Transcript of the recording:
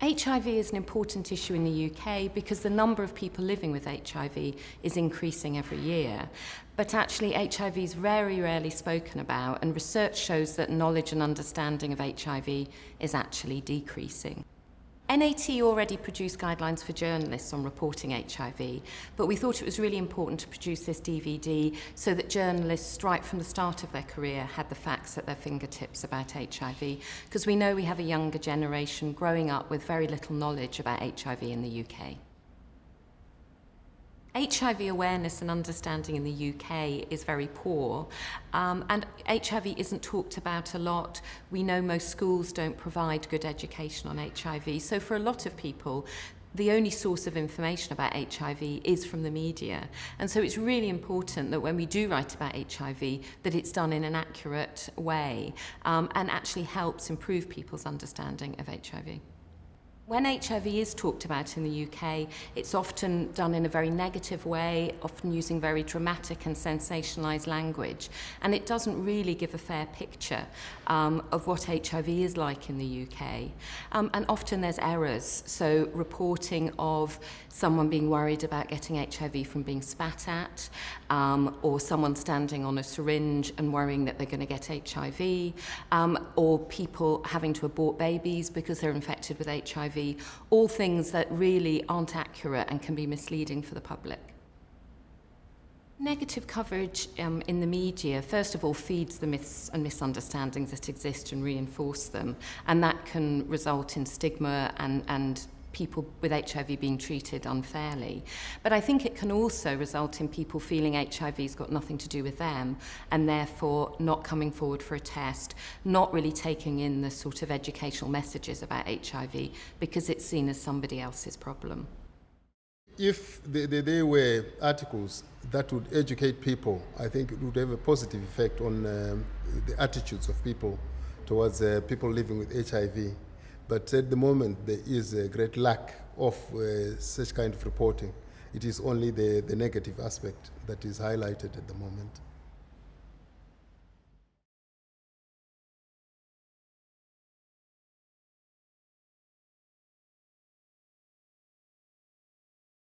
HIV is an important issue in the UK because the number of people living with HIV is increasing every year. But actually HIV is very rarely spoken about, and research shows that knowledge and understanding of HIV is actually decreasing. NAT already produced guidelines for journalists on reporting HIV, but we thought it was really important to produce this DVD so that journalists, right from the start of their career, had the facts at their fingertips about HIV, because we know we have a younger generation growing up with very little knowledge about HIV in the UK. HIV awareness and understanding in the UK is very poor, and HIV isn't talked about a lot. We know most schools don't provide good education on HIV, so for a lot of people, the only source of information about HIV is from the media. And so it's really important that when we do write about HIV, that it's done in an accurate way, and actually helps improve people's understanding of HIV. When HIV is talked about in the UK, it's often done in a very negative way, often using very dramatic and sensationalised language, and it doesn't really give a fair picture of what HIV is like in the UK. And often there's errors, so reporting of someone being worried about getting HIV from being spat at, or someone standing on a syringe and worrying that they're going to get HIV, or people having to abort babies because they're infected with HIV, all things that really aren't accurate and can be misleading for the public. Negative coverage in the media, first of all, feeds the myths and misunderstandings that exist and reinforce them, and that can result in stigma and people with HIV being treated unfairly. But I think it can also result in people feeling HIV's got nothing to do with them, and therefore not coming forward for a test, not really taking in the sort of educational messages about HIV because it's seen as somebody else's problem. If there were articles that would educate people, I think it would have a positive effect on the attitudes of people towards people living with HIV. But at the moment, there is a great lack of such kind of reporting. It is only the negative aspect that is highlighted at the moment.